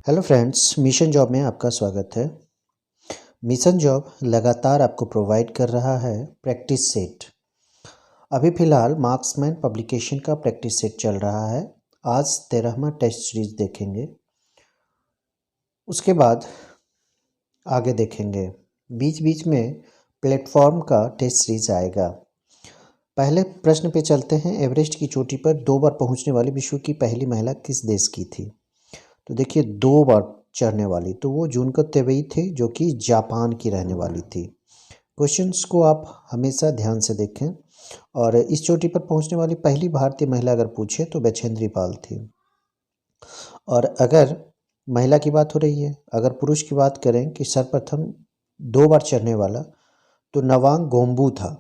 Hello friends, mission job में आपका स्वागत है। मिशन जॉब लगातार आपको प्रोवाइड कर रहा है प्रैक्टिस सेट। अभी फ़िलहाल मार्क्समैन पब्लिकेशन का प्रैक्टिस सेट चल रहा है। आज 13वां टेस्ट सीरीज देखेंगे, उसके बाद आगे देखेंगे। बीच बीच में प्लेटफॉर्म का टेस्ट सीरीज आएगा। पहले प्रश्न पे चलते हैं। एवरेस्ट की चोटी पर 2 बार पहुंचने वाली विश्व की पहली महिला किस देश की थी? तो देखिए, 2 बार चढ़ने वाली तो वो जुनको तेबई थी, जो कि जापान की रहने वाली थी। क्वेश्चंस को आप हमेशा ध्यान से देखें। और इस चोटी पर पहुंचने वाली पहली भारतीय महिला अगर पूछे तो बछेंद्री पाल थी। और अगर महिला की बात हो रही है, अगर पुरुष की बात करें कि सर्वप्रथम 2 बार चढ़ने वाला, तो नवांग गोम्बू था।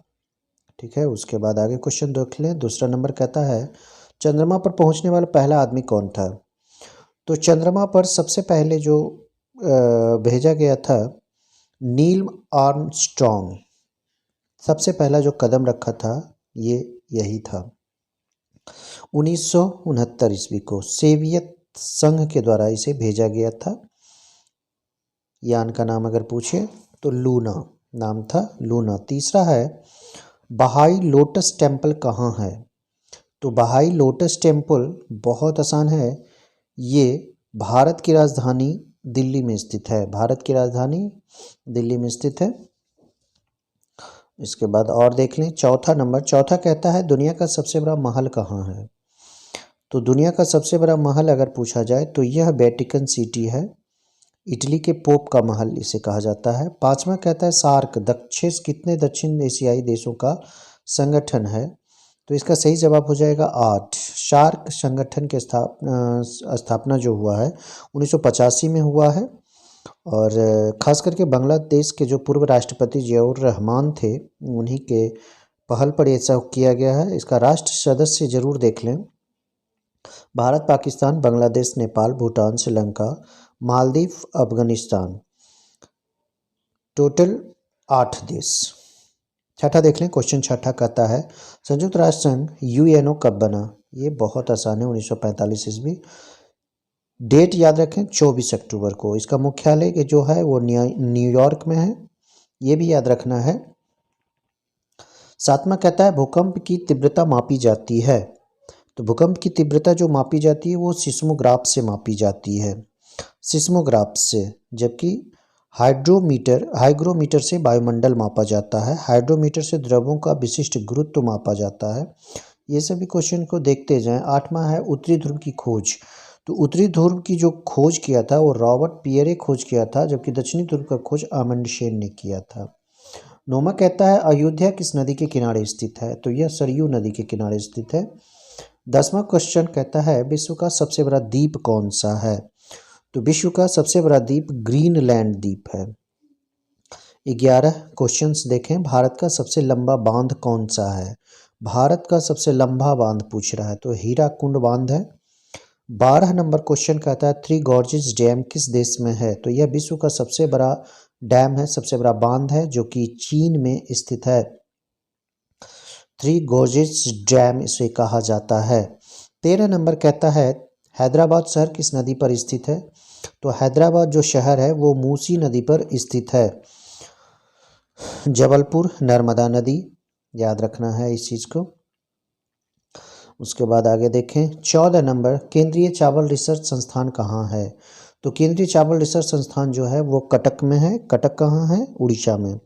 ठीक है, उसके बाद आगे क्वेश्चन देख लें। दूसरा नंबर कहता है, चंद्रमा पर पहुंचने वाला पहला आदमी कौन था? तो चंद्रमा पर सबसे पहले जो भेजा गया था, नील आर्मस्ट्रॉन्ग। सबसे पहला जो कदम रखा था ये यही था। 1969 ईस्वी को सोवियत संघ के द्वारा इसे भेजा गया था। यान का नाम अगर पूछे तो लूना नाम था, लूना। तीसरा है, बहाई लोटस टेम्पल कहाँ है? तो बहाई लोटस टेम्पल बहुत आसान है, ये भारत की राजधानी दिल्ली में स्थित है। भारत की राजधानी दिल्ली में स्थित है। इसके बाद और देख लें। चौथा नंबर, चौथा कहता है, दुनिया का सबसे बड़ा महल कहाँ है? तो दुनिया का सबसे बड़ा महल अगर पूछा जाए तो यह वेटिकन सिटी है। इटली के पोप का महल इसे कहा जाता है। पांचवा कहता है, सार्क कितने दक्षिण एशियाई देशों का संगठन है? तो इसका सही जवाब हो जाएगा 8। सार्क संगठन के स्थापना जो हुआ है 1985 में हुआ है। और ख़ास करके बांग्लादेश के जो पूर्व राष्ट्रपति जियाउर रहमान थे, उन्हीं के पहल पर ऐसा किया गया है। इसका राष्ट्र सदस्य जरूर देख लें। भारत, पाकिस्तान, बांग्लादेश, नेपाल, भूटान, श्रीलंका, मालदीव, अफगानिस्तान, टोटल 8 देश। छठा देख लें। क्वेश्चन छठा कहता है, संयुक्त राष्ट्र संघ यूएनओ कब बना? ये बहुत आसान है, 1945 ईस्वी। डेट याद रखें, 24 अक्टूबर को। इसका मुख्यालय जो है वो न्यूयॉर्क में है, ये भी याद रखना है। सातवां कहता है, भूकंप की तीव्रता मापी जाती है। तो भूकंप की तीव्रता जो मापी जाती है वो सिस्मोग्राफ से मापी जाती है, सिस्मोग्राफ से। जबकि हाइग्रोमीटर से वायुमंडल मापा जाता है। हाइड्रोमीटर से द्रवों का विशिष्ट गुरुत्व मापा जाता है। ये सभी क्वेश्चन को देखते जाएं। आठवां है, उत्तरी ध्रुव की खोज। तो उत्तरी ध्रुव की जो खोज किया था वो रॉबर्ट पियरे खोज किया था, जबकि दक्षिणी ध्रुव का खोज अमंडसेन ने किया था। नौवां कहता है, अयोध्या किस नदी के किनारे स्थित है? तो यह सरयू नदी के किनारे स्थित है। 10वां क्वेश्चन कहता है, विश्व का सबसे बड़ा द्वीप कौन सा है? तो विश्व का सबसे बड़ा द्वीप ग्रीनलैंड द्वीप है। 11 क्वेश्चंस देखें। भारत का सबसे लंबा बांध कौन सा है? भारत का सबसे लंबा बांध पूछ रहा है, तो हीराकुंड बांध है। 12 नंबर क्वेश्चन कहता है, थ्री गॉर्जेस डैम किस देश में है? तो यह विश्व का सबसे बड़ा डैम है, सबसे बड़ा बांध है, जो कि चीन में स्थित है। थ्री गॉर्जेस डैम इसे कहा जाता है। 13 नंबर कहता है, हैदराबाद शहर किस नदी पर स्थित है? तो हैदराबाद जो शहर है वो मूसी नदी पर स्थित है। जबलपुर नर्मदा नदी, याद रखना है इस चीज़ को। उसके बाद आगे देखें। 14 नंबर, केंद्रीय चावल रिसर्च संस्थान कहाँ है? तो केंद्रीय चावल रिसर्च संस्थान जो है वो कटक में है। कटक कहाँ है? उड़ीसा में।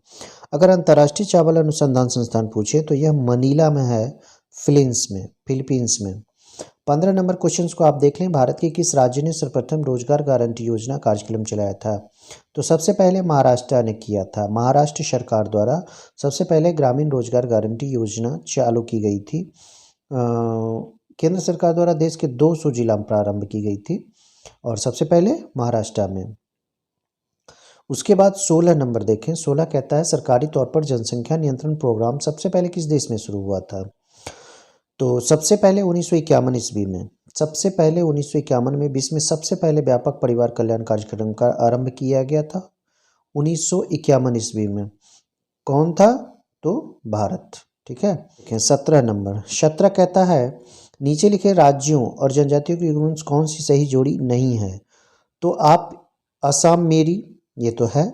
अगर अंतर्राष्ट्रीय चावल अनुसंधान संस्थान पूछे तो यह मनीला में है, फिलीपींस में। 15 नंबर क्वेश्चंस को आप देख लें। भारत के किस राज्य ने सर्वप्रथम रोजगार गारंटी योजना कार्यक्रम चलाया था? तो सबसे पहले महाराष्ट्र ने किया था। महाराष्ट्र सरकार द्वारा सबसे पहले ग्रामीण रोजगार गारंटी योजना चालू की गई थी। केंद्र सरकार द्वारा देश के 200 जिला में प्रारंभ की गई थी, और सबसे पहले महाराष्ट्र में। उसके बाद 16 नंबर देखें। 16 कहता है, सरकारी तौर पर जनसंख्या नियंत्रण प्रोग्राम सबसे पहले किस देश में शुरू हुआ था? तो सबसे पहले 1951 ईस्वी में। सबसे पहले 1951 में विश्व में सबसे पहले व्यापक परिवार कल्याण कार्यक्रम का आरंभ किया गया था, 1951 ईस्वी में। कौन था? तो भारत। ठीक है। 17 नंबर। 17 कहता है, नीचे लिखे राज्यों और जनजातियों की कौन सी सही जोड़ी नहीं है? तो आप असम मेरी, ये तो है।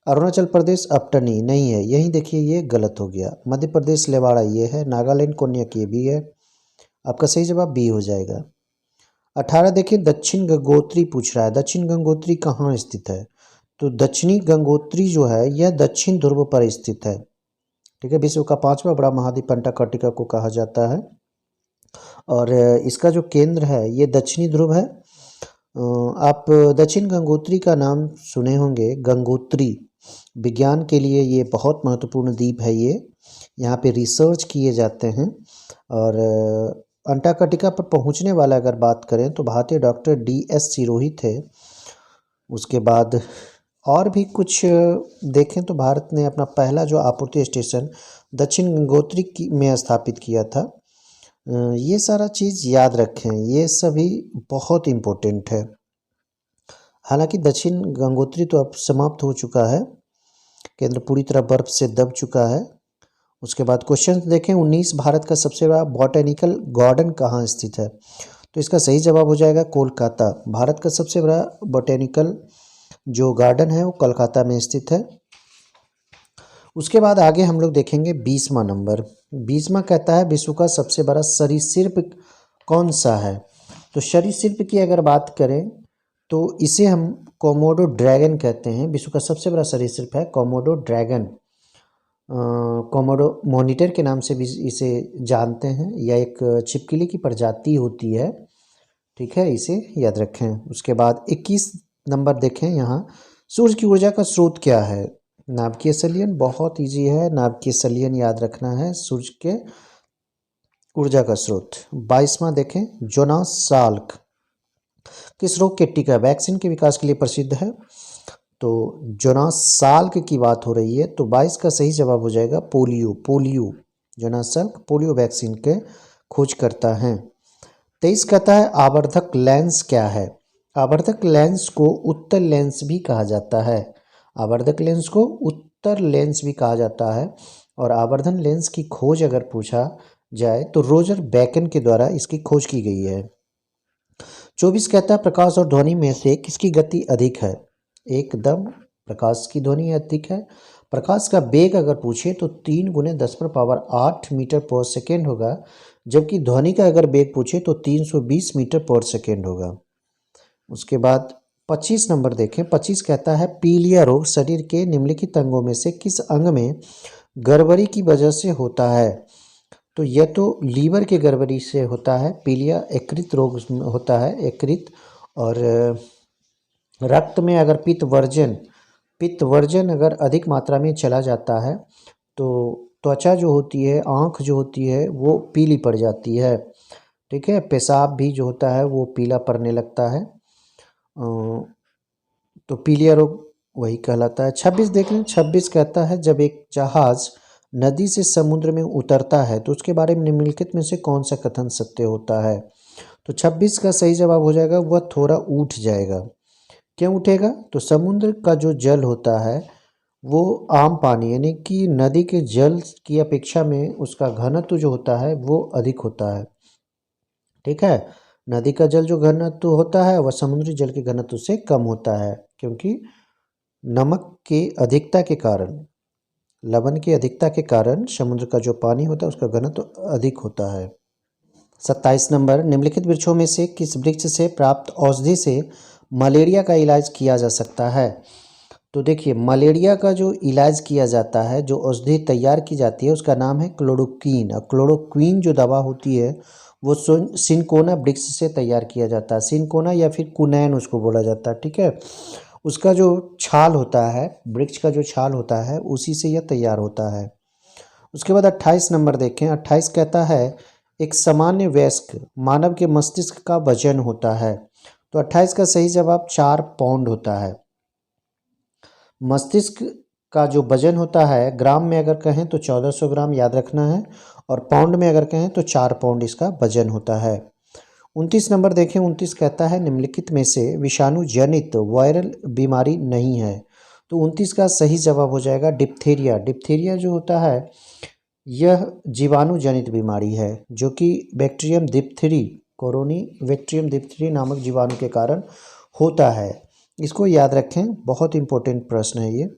अरुणाचल प्रदेश अपटनी नहीं है, यहीं देखिए ये गलत हो गया। मध्य प्रदेश लेवाड़ा ये है। नागालैंड कोन्याक ये भी है। आपका सही जवाब बी हो जाएगा। 18 देखिए, दक्षिण गंगोत्री पूछ रहा है। दक्षिण गंगोत्री कहाँ स्थित है? तो दक्षिणी गंगोत्री जो है यह दक्षिण ध्रुव पर स्थित है। ठीक है, विश्व का 5वां बड़ा महाद्वीप अंटार्कटिका को कहा जाता है। और इसका जो केंद्र है ये दक्षिणी ध्रुव है। आप दक्षिण गंगोत्री का नाम सुने होंगे। गंगोत्री विज्ञान के लिए ये बहुत महत्वपूर्ण द्वीप है। ये यहाँ पे रिसर्च किए जाते हैं। और अंटार्कटिका पर पहुँचने वाला अगर बात करें तो भारतीय डॉक्टर DS सिरोही थे। उसके बाद और भी कुछ देखें तो भारत ने अपना पहला जो आपूर्ति स्टेशन दक्षिण गंगोत्री में स्थापित किया था। ये सारा चीज़ याद रखें, ये सभी बहुत इम्पोर्टेंट है। हालांकि दक्षिण गंगोत्री तो अब समाप्त हो चुका है, केंद्र पूरी तरह बर्फ से दब चुका है। उसके बाद क्वेश्चन देखें 19, भारत का सबसे बड़ा बॉटेनिकल गार्डन कहाँ स्थित है? तो इसका सही जवाब हो जाएगा कोलकाता। भारत का सबसे बड़ा बॉटेनिकल जो गार्डन है वो कोलकाता में स्थित है। उसके बाद आगे हम लोग देखेंगे 20वां नंबर। 20वां कहता है विश्व का सबसे बड़ा सरीसृप कौन सा है? तो सरीसृप की अगर बात करें तो इसे हम कोमोडो ड्रैगन कहते हैं। विश्व का सबसे बड़ा सरीसृप है कोमोडो ड्रैगन। कोमोडो मॉनिटर के नाम से भी इसे जानते हैं। यह एक छिपकली की प्रजाति होती है। ठीक है, इसे याद रखें। उसके बाद 21 नंबर देखें, यहाँ सूर्य की ऊर्जा का स्रोत क्या है? नाभिकीय संलयन, बहुत इजी है। नाभिकीय संलयन याद रखना है सूर्य के ऊर्जा का स्रोत। 22वां देखें, जोनास साल्क किस रोग के टीका वैक्सीन के विकास के लिए प्रसिद्ध है? तो जोनास साल्क की बात हो रही है, तो 22 का सही जवाब हो जाएगा polio. Jonas Salk polio vaccine के खोज करता है। 23 कहता है आवर्धक लेंस क्या है? आवर्धक लेंस को उत्तल लेंस भी कहा जाता है। आवर्धक लेंस को उत्तर लेंस भी कहा जाता है। और आवर्धन लेंस की खोज अगर पूछा जाए तो रोजर बेकन के द्वारा इसकी खोज की गई है। 24 कहता है प्रकाश और ध्वनि में से किसकी गति अधिक है? एकदम प्रकाश की ध्वनि अधिक है। प्रकाश का वेग अगर पूछे तो 3 × 10⁸ मीटर पर सेकेंड होगा, जबकि ध्वनि का अगर वेग पूछे तो 320 मीटर पर सेकेंड होगा। उसके बाद 25 नंबर देखें। 25 कहता है पीलिया रोग शरीर के निम्नलिखित अंगों में से किस अंग में गड़बड़ी की वजह से होता है? तो यह तो लीवर के गड़बड़ी से होता है। पीलिया यकृत रोग होता है, यकृत। और रक्त में अगर पित्त वर्जन अगर अधिक मात्रा में चला जाता है तो त्वचा जो होती है, आँख जो होती है वो पीली पड़ जाती है। ठीक है, पेशाब भी जो होता है वो पीला पड़ने लगता है। तो पीलिया रोग वही कहलाता है। 26 देख लें। 26 कहता है जब एक जहाज नदी से समुद्र में उतरता है तो उसके बारे में निम्नलिखित में से कौन सा कथन सत्य होता है? तो 26 का सही जवाब हो जाएगा वह थोड़ा उठ जाएगा। क्यों उठेगा? तो समुद्र का जो जल होता है वो आम पानी यानी कि नदी के जल की अपेक्षा में उसका घनत्व जो होता है वो अधिक होता है। ठीक है, नदी का जल जो घनत्व होता है वह समुद्री जल के घनत्व से कम होता है, क्योंकि नमक की अधिकता के कारण, लवण की अधिकता के कारण समुद्र का जो पानी होता है उसका घनत्व अधिक होता है। 27 नंबर, निम्नलिखित वृक्षों में से किस वृक्ष से प्राप्त औषधि से मलेरिया का इलाज किया जा सकता है? तो देखिए मलेरिया का जो इलाज किया जाता है, जो औषधि तैयार की जाती है उसका नाम है क्लोरोक्वीन। और क्लोरोक्वीन जो दवा होती है वो सिनकोना वृक्ष से तैयार किया जाता है। सिनकोना या फिर कुनैन उसको बोला जाता है। ठीक है, उसका जो छाल होता है, वृक्ष का जो छाल होता है उसी से यह तैयार होता है। उसके बाद 28 नंबर देखें। 28 कहता है एक सामान्य वयस्क मानव के मस्तिष्क का वजन होता है। तो 28 का सही जवाब 4 पाउंड होता है। मस्तिष्क का जो वजन होता है ग्राम में अगर कहें तो 1400 ग्राम याद रखना है, और पाउंड में अगर कहें तो 4 पाउंड इसका वजन होता है। 29 नंबर देखें। 29 कहता है निम्नलिखित में से विषाणु जनित वायरल बीमारी नहीं है। तो 29 का सही जवाब हो जाएगा डिप्थीरिया। डिप्थीरिया जो होता है यह जीवाणु जनित बीमारी है, जो कि बैक्टीरियम डिप्थीरी, कोरोनी बैक्टीरियम डिप्थीरी नामक जीवाणु के कारण होता है। इसको याद रखें, बहुत इंपॉर्टेंट प्रश्न है ये।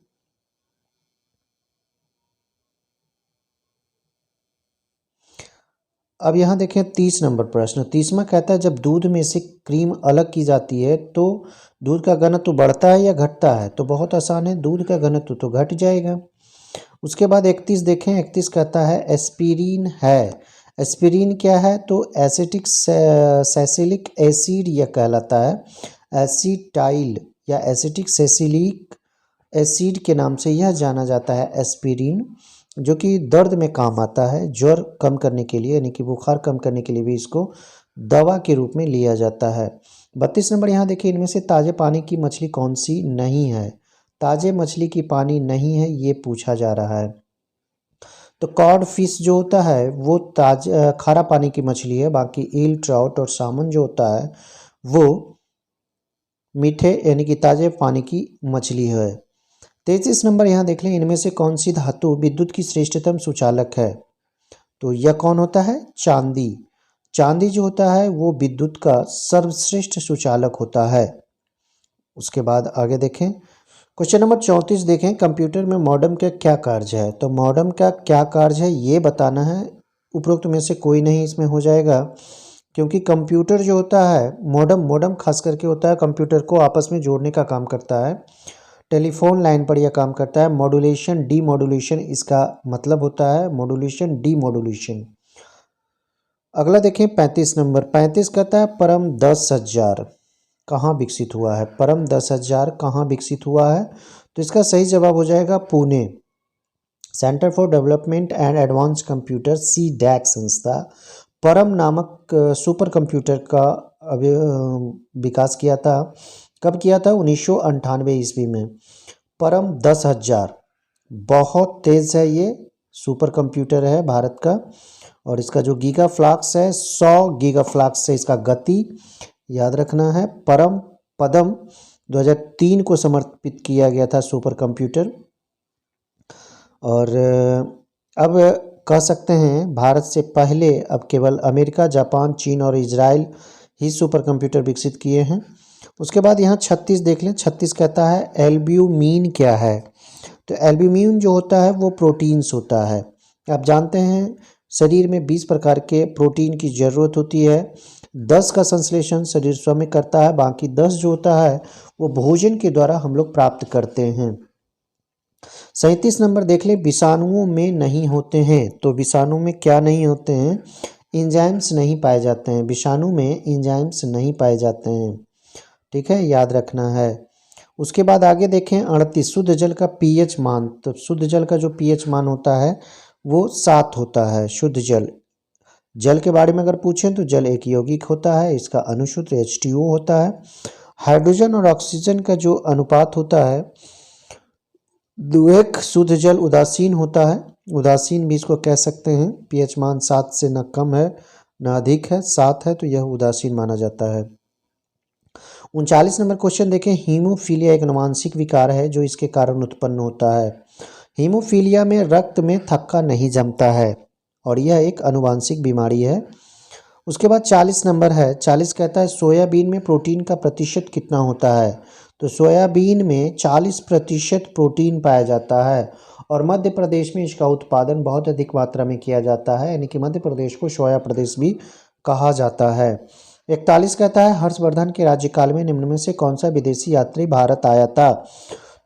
अब यहाँ देखें 30 नंबर प्रश्न। 30वां कहता है जब दूध में से क्रीम अलग की जाती है तो दूध का घनत्व बढ़ता है या घटता है? तो बहुत आसान है, दूध का घनत्व तो घट जाएगा। उसके बाद 31 देखें। 31 कहता है एस्पिरिन है। एस्पिरिन क्या है? तो एसिटिक सैसिलिक एसिड यह कहलाता है। एसिटाइल या एसिटिक सैसिलिक एसिड के नाम से यह जाना जाता है एस्पिरिन, जो कि दर्द में काम आता है, ज्वर कम करने के लिए, यानी कि बुखार कम करने के लिए भी इसको दवा के रूप में लिया जाता है। 32 नंबर यहाँ देखिए, इनमें से ताजे पानी की मछली कौन सी नहीं है? ताजे मछली की पानी नहीं है, ये पूछा जा रहा है। तो कॉड फिश जो होता है वो खारा पानी की मछली है। बाकी ईल, ट्राउट और सामन जो होता है वो मीठे यानी कि ताजे पानी की मछली है। 33 नंबर यहाँ देख लें, इनमें से कौन सी धातु विद्युत की श्रेष्ठतम सुचालक है? तो यह कौन होता है? चांदी। चांदी जो होता है वो विद्युत का सर्वश्रेष्ठ सुचालक होता है। उसके बाद आगे देखें, क्वेश्चन नंबर 34 देखें, कंप्यूटर में मॉडेम का क्या कार्य है? तो मॉडेम का क्या कार्य है ये बताना है। उपरोक्त में से कोई नहीं इसमें हो जाएगा, क्योंकि कंप्यूटर जो होता है, मॉडेम खास करके होता है कंप्यूटर को आपस में जोड़ने का काम करता है। टेलीफोन लाइन पर यह काम करता है। मॉड्यूलेशन, डी मॉड्यूलेशन इसका मतलब होता है, मॉड्यूलेशन, डी मॉड्यूलेशन। अगला देखें 35 नंबर। 35 कहता है परम 10,000 कहाँ विकसित हुआ है? परम 10,000 कहाँ विकसित हुआ है? तो इसका सही जवाब हो जाएगा Pune. Centre for development and advance computer CDAC संस्था परम नामक सुपर कंप्यूटर का विकास किया था। कब किया था? 1998 ईस्वी में। परम 10,000 बहुत तेज़ है, ये सुपर कंप्यूटर है भारत का, और इसका जो गीगा फ्लाक्स है 100 गीगा फ्लाक्स से इसका गति याद रखना है। परम पदम 2003 को समर्पित किया गया था सुपर कंप्यूटर। और अब कह सकते हैं भारत से पहले अब केवल अमेरिका, जापान, चीन और इजराइल ही सुपर कंप्यूटर विकसित किए हैं। उसके बाद यहाँ 36 देख लें। 36 कहता है एल्ब्यूमिन क्या है? तो एल्ब्यूमिन जो होता है वो प्रोटीन्स होता है। आप जानते हैं शरीर में 20 प्रकार के प्रोटीन की ज़रूरत होती है। 10 का संश्लेषण शरीर स्वयं करता है, बाकी 10 जो होता है वो भोजन के द्वारा हम लोग प्राप्त करते हैं। 37 नंबर देख ले, विषाणुओं में नहीं होते हैं। तो विषाणु में क्या नहीं होते हैं? एंजाइम्स नहीं पाए जाते हैं। विषाणु में एंजाइम्स नहीं पाए जाते हैं, ठीक है, याद रखना है। उसके बाद आगे देखें 38, शुद्ध जल का pH मान। तो शुद्ध जल का जो pH मान होता है वो 7 होता है। शुद्ध जल, जल के बारे में अगर पूछें तो जल एक यौगिक होता है, इसका अनुसूत्र H2O होता है। हाइड्रोजन और ऑक्सीजन का जो अनुपात होता है, द्विक शुद्ध जल उदासीन होता है, उदासीन भी इसको कह सकते हैं। pH मान 7 से न कम है न अधिक है, 7 है तो यह उदासीन माना जाता है। 39 नंबर क्वेश्चन देखें, हीमोफीलिया एक अनुवांशिक विकार है जो इसके कारण उत्पन्न होता है। हीमोफीलिया में रक्त में थक्का नहीं जमता है और यह एक अनुवांशिक बीमारी है। उसके बाद 40 नंबर है। 40 कहता है सोयाबीन में प्रोटीन का प्रतिशत कितना होता है? तो सोयाबीन में 40% प्रोटीन पाया जाता है और मध्य प्रदेश में इसका उत्पादन बहुत अधिक मात्रा में किया जाता है, यानी कि मध्य प्रदेश को सोया प्रदेश भी कहा जाता है। 41 कहता है हर्षवर्धन के राज्यकाल में निम्न में से कौन सा विदेशी यात्री भारत आया था?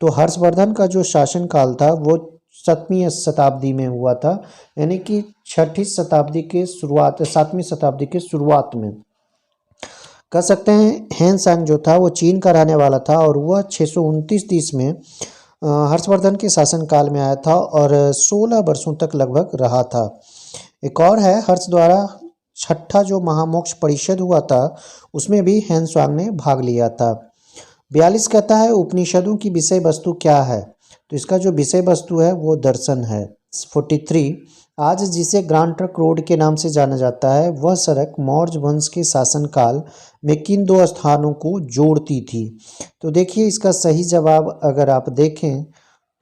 तो हर्षवर्धन का जो शासनकाल था वो 7वीं शताब्दी में हुआ था, यानी कि 6ठी शताब्दी के शुरुआत, 7वीं शताब्दी के शुरुआत में कह सकते हैं। हेनसांग जो था वो चीन का रहने वाला था और वह 629 में हर्षवर्धन के शासनकाल में आया था और 16 वर्षों तक लगभग रहा था। एक और है, हर्ष द्वारा 6ठा जो महामोक्ष परिषद हुआ था उसमें भी हेनसांग ने भाग लिया था। 42 कहता है उपनिषदों की विषय वस्तु क्या है? तो इसका जो विषय वस्तु है वो दर्शन है। 43, आज जिसे ग्रांड ट्रंक रोड के नाम से जाना जाता है वह सड़क मौर्य वंश के शासनकाल में किन दो स्थानों को जोड़ती थी? तो देखिए इसका सही जवाब अगर आप देखें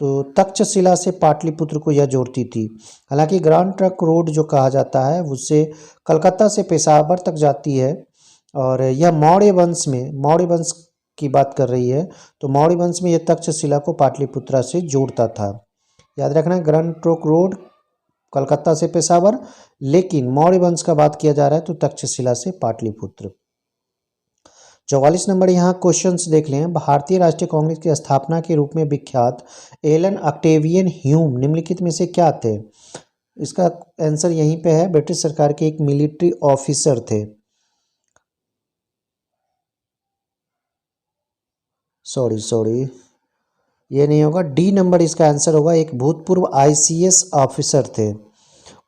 तो तक्षशिला से पाटलिपुत्र को यह जोड़ती थी। हालांकि ग्रांड ट्रंक रोड जो कहा जाता है उससे कलकत्ता से पेशावर तक जाती है और यह मौर्य वंश की बात कर रही है, तो मौर्य वंश में यह तक्षशिला को पाटलिपुत्रा से जोड़ता था। याद रखना, ग्रैंड ट्रंक रोड कलकत्ता से पेशावर, लेकिन मौर्य वंश का बात किया जा रहा है तो तक्षशिला से पाटलिपुत्र। 44 नंबर यहाँ क्वेश्चंस देख लें। भारतीय राष्ट्रीय कांग्रेस की स्थापना के रूप में विख्यात एलन ऑक्टेवियन ह्यूम निम्नलिखित में से क्या थे? इसका आंसर यहीं पे है, ब्रिटिश सरकार के एक मिलिट्री ऑफिसर थे। सॉरी ये नहीं होगा, डी नंबर इसका आंसर होगा, एक भूतपूर्व आईसीएस ऑफिसर थे।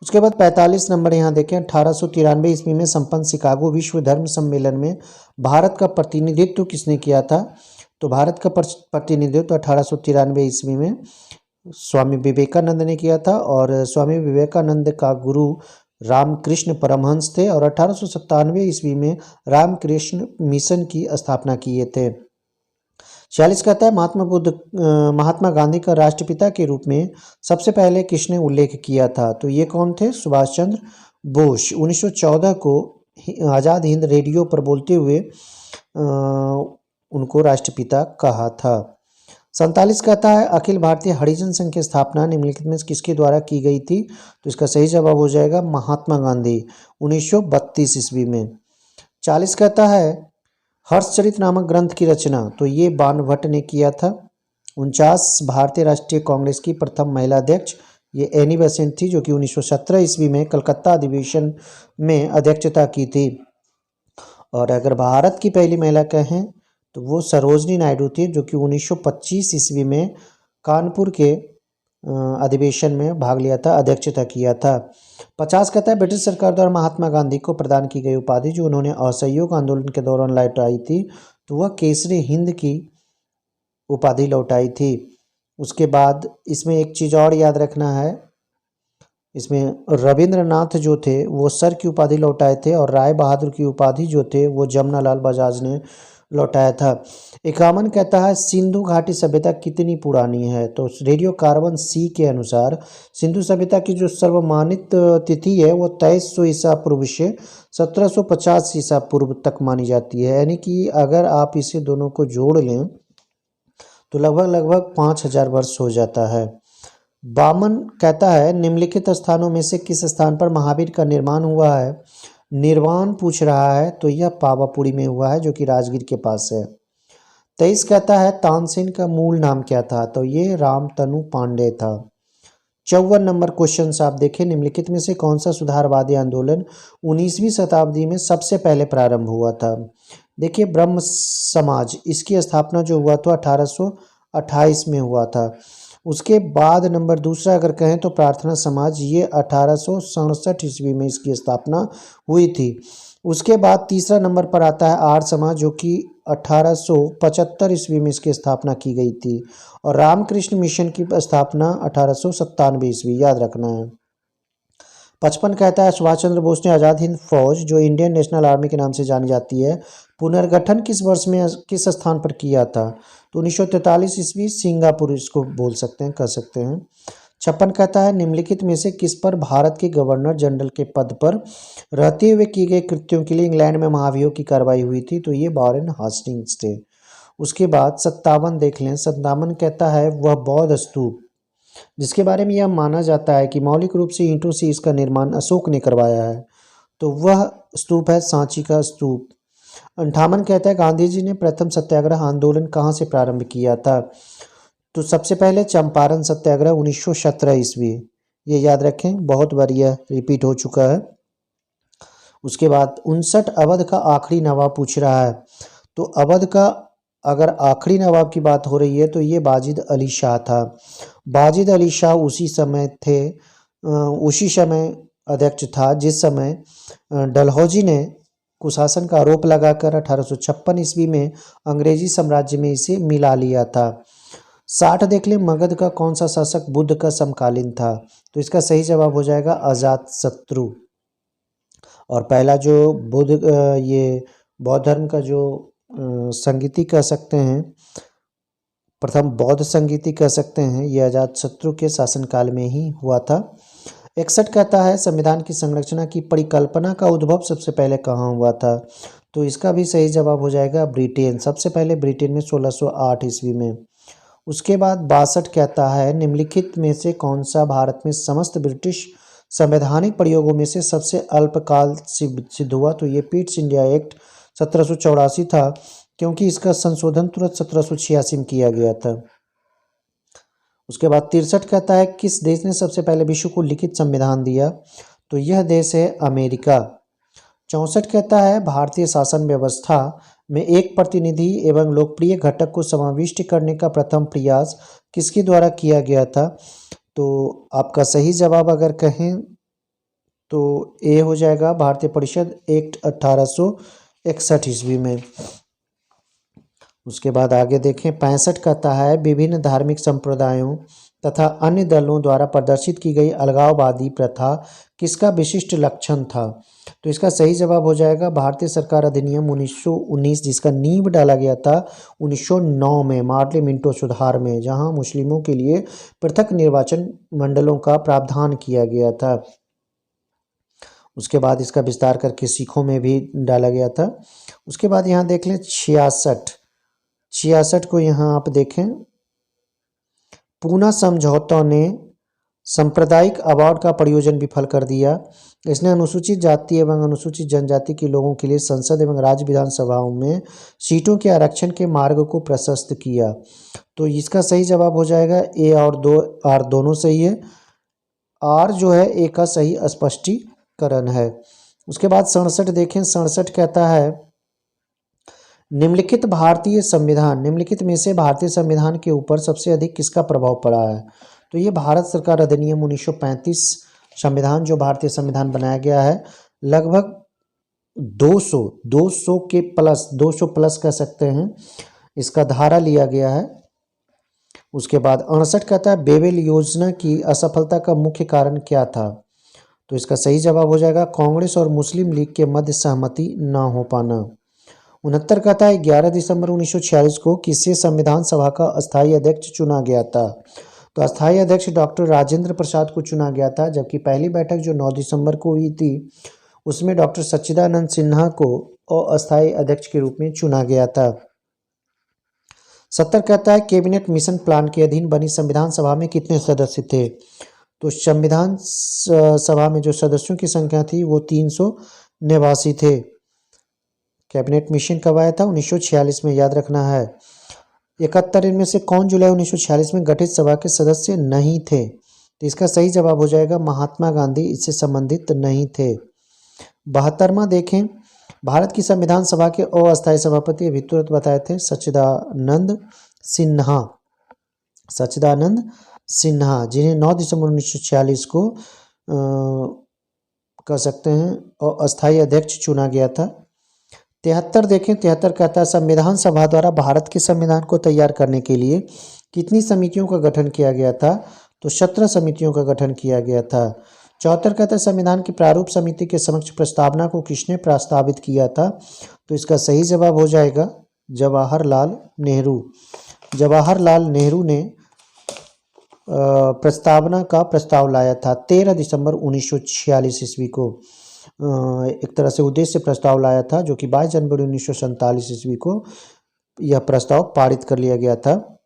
उसके बाद 45 नंबर यहाँ देखें, 1893 ईस्वी में संपन्न शिकागो विश्व धर्म सम्मेलन में भारत का प्रतिनिधित्व किसने किया था? तो भारत का प्रतिनिधित्व 1893 ईस्वी में स्वामी विवेकानंद ने किया था, और स्वामी विवेकानंद का गुरु रामकृष्ण परमहंस थे, और 1897 ईस्वी में रामकृष्ण मिशन की स्थापना किए थे। 46 कहता है, महात्मा गांधी का राष्ट्रपिता के रूप में सबसे पहले किसने उल्लेख किया था? तो ये कौन थे? सुभाष चंद्र बोस। 1914 को आज़ाद हिंद रेडियो पर बोलते हुए उनको राष्ट्रपिता कहा था। 47 कहता है, अखिल भारतीय हरिजन संघ की स्थापना निम्नलिखित में किसके द्वारा की गई थी? तो इसका सही जवाब हो जाएगा महात्मा गांधी, 1932 ईस्वी में। 40 कहता है, हर्षचरित नामक ग्रंथ की रचना, तो ये बाणभट्ट ने किया था। 49 भारतीय राष्ट्रीय कांग्रेस की प्रथम महिला अध्यक्ष ये एनी बेसेंट थी, जो कि 1917 ईस्वी में कलकत्ता अधिवेशन में अध्यक्षता की थी। और अगर भारत की पहली महिला कहें तो वो सरोजनी नायडू थी, जो कि 1925 ईस्वी में कानपुर के अधिवेशन में भाग लिया था, अध्यक्षता किया था। 50 कहता है, ब्रिटिश सरकार द्वारा महात्मा गांधी को प्रदान की गई उपाधि जो उन्होंने असहयोग आंदोलन के दौरान लौटाई थी, तो वह केसरी हिंद की उपाधि लौटाई थी। उसके बाद इसमें एक चीज़ और याद रखना है, इसमें रविंद्रनाथ जो थे वो सर की उपाधि लौटाए थे, और राय बहादुर की उपाधि जो थे वो जमनालाल बजाज ने लौटाया था। 51 कहता है, सिंधु घाटी सभ्यता कितनी पुरानी है? तो रेडियो कार्बन सी के अनुसार सिंधु सभ्यता की जो सर्वमानित तिथि है वो 2300 ईसा पूर्व से 1750 ईसा पूर्व तक मानी जाती है, यानी कि अगर आप इसे दोनों को जोड़ लें तो लगभग 5000 वर्ष हो जाता है। 52 कहता है, निम्नलिखित स्थानों में से किस स्थान पर महावीर का निर्माण हुआ है? निर्वाण पूछ रहा है, तो यह पावापुरी में हुआ है, जो कि राजगीर के पास है। 23 कहता है, तानसेन का मूल नाम क्या था? तो ये रामतनु पांडे था। 54 नंबर क्वेश्चन आप देखें, निम्नलिखित में से कौन सा सुधारवादी आंदोलन 19वीं शताब्दी में सबसे पहले प्रारंभ हुआ था? देखिए, ब्रह्म समाज, इसकी स्थापना जो हुआ था 1828 में हुआ था। उसके बाद नंबर दूसरा अगर कहें तो प्रार्थना समाज, ये 1867 ईस्वी में इसकी स्थापना हुई थी। उसके बाद तीसरा नंबर पर आता है आर्य समाज, जो कि 1875 ईस्वी में इसकी स्थापना की गई थी, और रामकृष्ण मिशन की स्थापना 1897 ईस्वी, याद रखना है। 55 कहता है, सुभाष चंद्र बोस ने आज़ाद हिंद फौज, जो इंडियन नेशनल आर्मी के नाम से जानी जाती है, पुनर्गठन किस वर्ष में किस स्थान पर किया था? तो 1943 ईस्वी, सिंगापुर इसको बोल सकते हैं, कह सकते हैं। 56 कहता है, निम्नलिखित में से किस पर भारत के गवर्नर जनरल के पद पर रहते हुए किए गए कृत्यों के लिए इंग्लैंड में महाभियोग की कार्रवाई हुई थी? तो ये वॉरेन हास्टिंग्स थे। उसके बाद 57 देख लें। 57 कहता है, वह बौद्ध स्तूप जिसके बारे में यह माना जाता है कि मौलिक रूप से ईंटों से इसका निर्माण अशोक ने करवाया है, तो वह स्तूप है सांची का स्तूप। 58 कहता है, गांधी जी ने प्रथम सत्याग्रह आंदोलन कहाँ से प्रारंभ किया था? तो सबसे पहले चंपारण सत्याग्रह 1917 ईस्वी, ये याद रखें, बहुत बार यह रिपीट हो चुका है। उसके बाद 59 अवध का आखिरी नवाब पूछ रहा है, तो अवध का अगर आखिरी नवाब की बात हो रही है तो ये बाजिद अली शाह था। बाजिद अली शाह उसी समय अध्यक्ष था जिस समय डलहौजी ने कुशासन का आरोप लगाकर 1856 ईस्वी में अंग्रेजी साम्राज्य में इसे मिला लिया था। 60 देख लें, मगध का कौन सा शासक बुद्ध का समकालीन था? तो इसका सही जवाब हो जाएगा अजातशत्रु। और पहला जो ये बौद्ध धर्म का जो संगीति कह सकते हैं, प्रथम बौद्ध संगीति कह सकते हैं, यह अजातशत्रु के शासनकाल में ही हुआ था। 61 कहता है, संविधान की संरचना की परिकल्पना का उद्भव सबसे पहले कहाँ हुआ था? तो इसका भी सही जवाब हो जाएगा ब्रिटेन। सबसे पहले ब्रिटेन में 1608 ईस्वी में। उसके बाद 62 कहता है निम्नलिखित में से कौन सा भारत में समस्त ब्रिटिश संवैधानिक प्रयोगों में से सबसे अल्पकाल सिद्ध हुआ। तो ये पिट्स इंडिया एक्ट 1784 था, क्योंकि इसका संशोधन तुरंत 1786 में किया गया था। उसके बाद 63 कहता है किस देश ने सबसे पहले विश्व को लिखित संविधान दिया। तो यह देश है अमेरिका। 64 कहता है भारतीय शासन व्यवस्था में एक प्रतिनिधि एवं लोकप्रिय घटक को समाविष्ट करने का प्रथम प्रयास किसके द्वारा किया गया था। तो आपका सही जवाब अगर कहें तो ए हो जाएगा भारतीय परिषद एक्ट 1861 ईस्वी में। उसके बाद आगे देखें 65 कहता है विभिन्न धार्मिक संप्रदायों तथा अन्य दलों द्वारा प्रदर्शित की गई अलगाववादी प्रथा किसका विशिष्ट लक्षण था। तो इसका सही जवाब हो जाएगा भारतीय सरकार अधिनियम 1919, जिसका नींव डाला गया था 1909 में मार्ले मिंटो सुधार में, जहां मुस्लिमों के लिए पृथक निर्वाचन मंडलों का प्रावधान किया गया था। उसके बाद इसका विस्तार करके सिखों में भी डाला गया था। उसके बाद यहाँ देख लें 66 को यहाँ आप देखें पूना समझौतों ने सांप्रदायिक अवार्ड का प्रयोजन विफल कर दिया। इसने अनुसूचित जाति एवं अनुसूचित जनजाति के लोगों के लिए संसद एवं राज्य विधानसभाओं में सीटों के आरक्षण के मार्ग को प्रशस्त किया। तो इसका सही जवाब हो जाएगा ए और दो, आर दोनों सही है। आर जो है ए का सही स्पष्टीकरण है। उसके बाद 67 देखें 67 कहता है निम्नलिखित में से भारतीय संविधान के ऊपर सबसे अधिक किसका प्रभाव पड़ा है। तो ये भारत सरकार अधिनियम 1935 संविधान, जो भारतीय संविधान बनाया गया है, लगभग 200 प्लस कह सकते हैं, इसका धारा लिया गया है। उसके बाद 68 कहता है बेबेल योजना की असफलता का मुख्य कारण क्या था। तो इसका सही जवाब हो जाएगा कांग्रेस और मुस्लिम लीग के मध्य सहमति न हो पाना। 69 कहता है 11 दिसंबर 1946 को किसे संविधान सभा का अस्थायी अध्यक्ष चुना गया था। तो अस्थायी अध्यक्ष डॉक्टर राजेंद्र प्रसाद को चुना गया था, जबकि पहली बैठक जो 9 दिसंबर को हुई थी उसमें डॉक्टर सच्चिदानंद सिन्हा को अस्थायी अध्यक्ष के रूप में चुना गया था। 70 कहता है कैबिनेट मिशन प्लान के अधीन बनी संविधान सभा में कितने सदस्य थे। तो संविधान सभा में जो सदस्यों की संख्या थी वो 389 थे। कैबिनेट मिशन कब आया था 1946 में, याद रखना है। 71 इनमें से कौन जुलाई 1946 में गठित सभा के सदस्य नहीं थे। तो इसका सही जवाब हो जाएगा महात्मा गांधी इससे संबंधित नहीं थे। 72वां देखें भारत की संविधान सभा के अस्थायी सभापति अभी तुरंत बताए थे सच्चिदानंद सिन्हा, जिन्हें 9 दिसंबर 1946 को कह सकते हैं अस्थायी अध्यक्ष चुना गया था। 73 देखें 73 कहता है संविधान सभा द्वारा भारत के संविधान को तैयार करने के लिए कितनी समितियों का गठन किया गया था। तो 17 समितियों का गठन किया गया था। 74 कहता है संविधान की प्रारूप समिति के समक्ष प्रस्तावना को किसने प्रस्तावित किया था। तो इसका सही जवाब हो जाएगा जवाहरलाल नेहरू ने प्रस्तावना का प्रस्ताव लाया था 13 दिसंबर 1946 ईस्वी को। एक तरह से उद्देश्य प्रस्ताव लाया था, जो कि 22 जनवरी 1947 ईस्वी को यह प्रस्ताव पारित कर लिया गया था।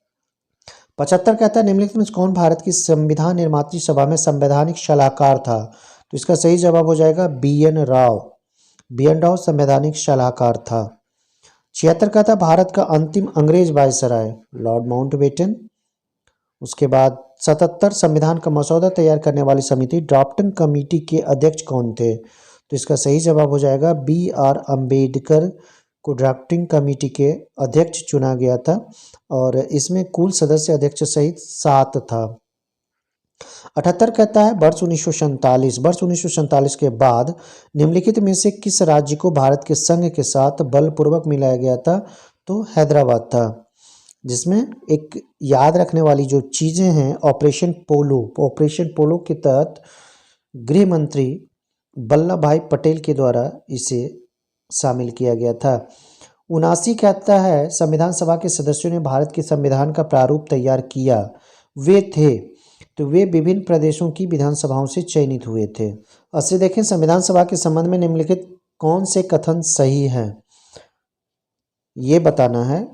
75 कहता है निम्नलिखित में कौन भारत की संविधान निर्मात्री सभा में संवैधानिक सलाहकार था। तो इसका सही जवाब हो जाएगा BN राव संवैधानिक सलाहकार था। 76 कहता है भारत का अंतिम अंग्रेज वायसराय लॉर्ड माउंटबेटन। उसके बाद 77 संविधान का मसौदा तैयार करने वाली समिति ड्राफ्टिंग कमेटी के अध्यक्ष कौन थे। तो इसका सही जवाब हो जाएगा BR अम्बेडकर को ड्राफ्टिंग कमेटी के अध्यक्ष चुना गया था, और इसमें कुल सदस्य अध्यक्ष सहित 7 था। 78 कहता है वर्ष 1947 के बाद निम्नलिखित में से किस राज्य को भारत के संघ के साथ बलपूर्वक मिलाया गया था। तो हैदराबाद था, जिसमें एक याद रखने वाली जो चीज़ें हैं ऑपरेशन पोलो के तहत गृह मंत्री वल्लभ भाई पटेल के द्वारा इसे शामिल किया गया था। 79 कहता है संविधान सभा के सदस्यों ने भारत के संविधान का प्रारूप तैयार किया, वे विभिन्न प्रदेशों की विधानसभाओं से चयनित हुए थे। 80 देखें संविधान सभा के संबंध में निम्नलिखित कौन से कथन सही हैं। ये बताना है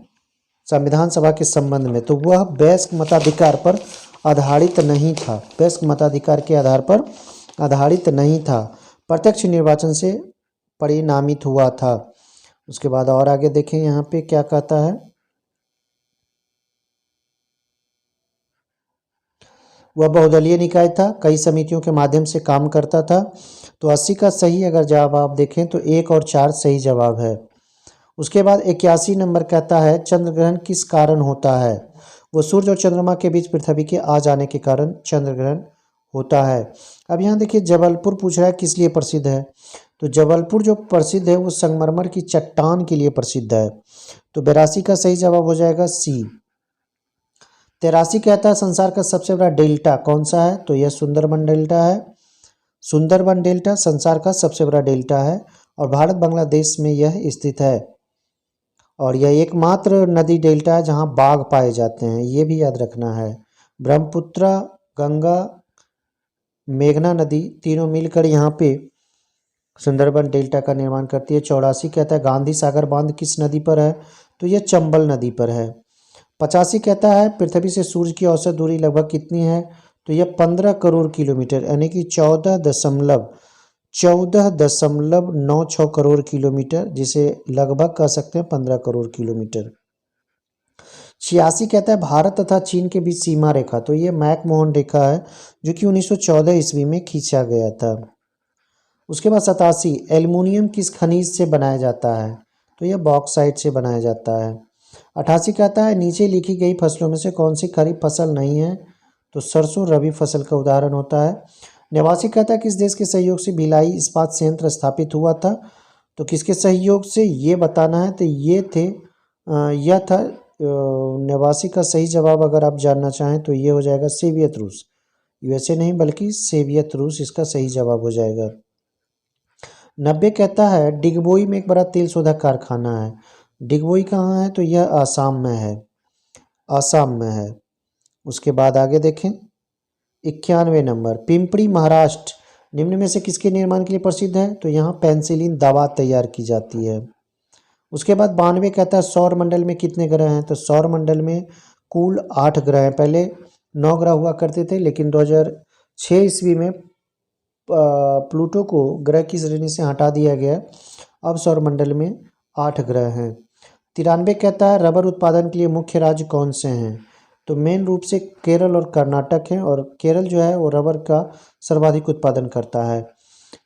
संविधान सभा के संबंध में, तो वह वयस्क मताधिकार पर आधारित नहीं था, वयस्क मताधिकार के आधार पर आधारित नहीं था, प्रत्यक्ष निर्वाचन से परिणामित हुआ था। उसके बाद और आगे देखें यहाँ पे क्या कहता है, वह बहुदलीय निकाय था, कई समितियों के माध्यम से काम करता था। तो 80 का सही अगर जवाब आप देखें तो 1 और 4 सही जवाब है। उसके बाद 81 नंबर कहता है चंद्र ग्रहण किस कारण होता है, वो सूर्य और चंद्रमा के बीच पृथ्वी के आ जाने के कारण चंद्र ग्रहण होता है। अब यहाँ देखिए जबलपुर पूछ रहा है किस लिए प्रसिद्ध है, तो जबलपुर जो प्रसिद्ध है वो संगमरमर की चट्टान के लिए प्रसिद्ध है। तो 82 का सही जवाब हो जाएगा सी। 83 कहता है संसार का सबसे बड़ा डेल्टा कौन सा है, तो यह सुंदरबन डेल्टा है। सुंदरबन डेल्टा संसार का सबसे बड़ा डेल्टा है और भारत बांग्लादेश में यह स्थित है, और यह एकमात्र नदी डेल्टा है जहां बाघ पाए जाते हैं, ये भी याद रखना है। ब्रह्मपुत्र, गंगा, मेघना नदी तीनों मिलकर यहाँ पे सुंदरबन डेल्टा का निर्माण करती है। 84 कहता है गांधी सागर बांध किस नदी पर है, तो यह चंबल नदी पर है। 85 कहता है पृथ्वी से सूर्य की औसत दूरी लगभग कितनी है, तो यह 15 करोड़ किलोमीटर यानी कि 14.96 करोड़ किलोमीटर, जिसे लगभग कह सकते हैं 15 करोड़ किलोमीटर। 86 कहता है भारत तथा चीन के बीच सीमा रेखा, तो ये मैकमोहन रेखा है जो कि 1914 ईस्वी में खींचा गया था। उसके बाद 87 एल्युमिनियम किस खनिज से बनाया जाता है, तो यह बॉक्साइट से बनाया जाता है। 88 कहता है नीचे लिखी गई फसलों में से कौन सी खरीफ फसल नहीं है, तो सरसों रबी फसल का उदाहरण होता है। 89 कहता है किस देश के सहयोग से भिलाई इस्पात संयंत्र स्थापित हुआ था, तो किसके सहयोग से ये बताना है, तो ये थे यह था 89 का सही जवाब अगर आप जानना चाहें तो ये हो जाएगा सोवियत रूस, यूएसए नहीं बल्कि सोवियत रूस इसका सही जवाब हो जाएगा। 90 कहता है डिगबोई में एक बड़ा तेल शोधक कारखाना है, डिगबोई कहाँ है, तो यह आसाम में है, आसाम में है। उसके बाद आगे देखें 91 नंबर पिंपरी महाराष्ट्र निम्न में से किसके निर्माण के लिए प्रसिद्ध है, तो यहाँ पेंसिलिन दवा तैयार की जाती है। उसके बाद 92 कहता है सौर मंडल में कितने ग्रह हैं, तो सौर मंडल में कुल 8 ग्रह हैं। पहले 9 ग्रह हुआ करते थे लेकिन 2006 ईस्वी में प्लूटो को ग्रह की श्रेणी से हटा दिया गया, अब सौर मंडल में 8 ग्रह हैं। 93 कहता है रबर उत्पादन के लिए मुख्य राज्य कौन से हैं, तो मेन रूप से केरल और कर्नाटक हैं, और केरल जो है वो रबर का सर्वाधिक उत्पादन करता है।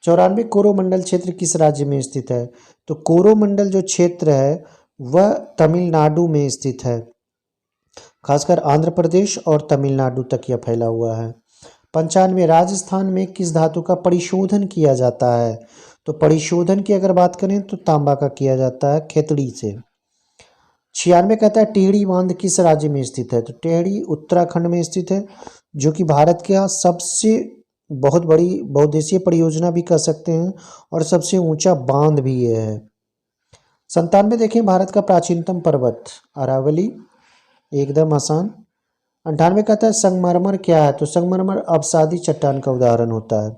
94 कोरोमंडल क्षेत्र किस राज्य में स्थित है, तो कोरोमंडल जो क्षेत्र है वह तमिलनाडु में स्थित है, खासकर आंध्र प्रदेश और तमिलनाडु तक यह फैला हुआ है। 95 राजस्थान में किस धातु का परिशोधन किया जाता है, तो परिशोधन की अगर बात करें तो तांबा का किया जाता है खेतड़ी से। 96 कहता है टेहरी बांध किस राज्य में स्थित है, तो टेहरी उत्तराखंड में स्थित है, जो कि भारत का सबसे बहुत बड़ी बहुउद्देशीय परियोजना भी कह सकते हैं और सबसे ऊंचा बांध भी ये है। 97 देखें भारत का प्राचीनतम पर्वत अरावली, एकदम आसान। 98 कहता है संगमरमर क्या है, तो संगमरमर अवसादी चट्टान का उदाहरण होता है।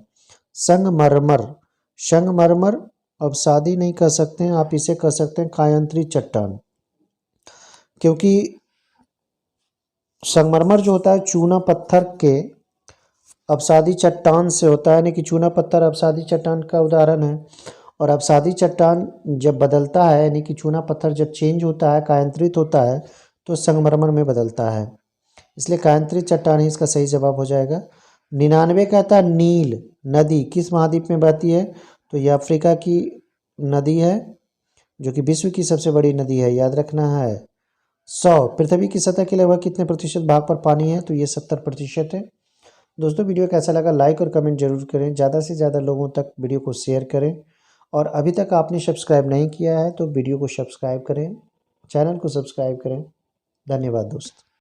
संगमरमर, संगमरमर अवसादी नहीं कह सकते हैं, आप इसे कह सकते हैं कायांतरी चट्टान, क्योंकि संगमरमर जो होता है चूना पत्थर के अवसादी चट्टान से होता है, यानी कि चूना पत्थर अवसादी चट्टान का उदाहरण है, और अवसादी चट्टान जब बदलता है यानी कि चूना पत्थर जब चेंज होता है कायांतरित होता है तो संगमरमर में बदलता है, इसलिए कायांतरित चट्टान ही इसका सही जवाब हो जाएगा। 99 कहता है नील नदी किस महाद्वीप में बहती है, तो यह अफ्रीका की नदी है जो कि विश्व की सबसे बड़ी नदी है, याद रखना है। 100 पृथ्वी की सतह के लगभग कितने प्रतिशत भाग पर पानी है, तो ये 70% है। दोस्तों वीडियो कैसा लगा लाइक और कमेंट जरूर करें, ज़्यादा से ज़्यादा लोगों तक वीडियो को शेयर करें, और अभी तक आपने सब्सक्राइब नहीं किया है तो वीडियो को सब्सक्राइब करें, चैनल को सब्सक्राइब करें। धन्यवाद दोस्त।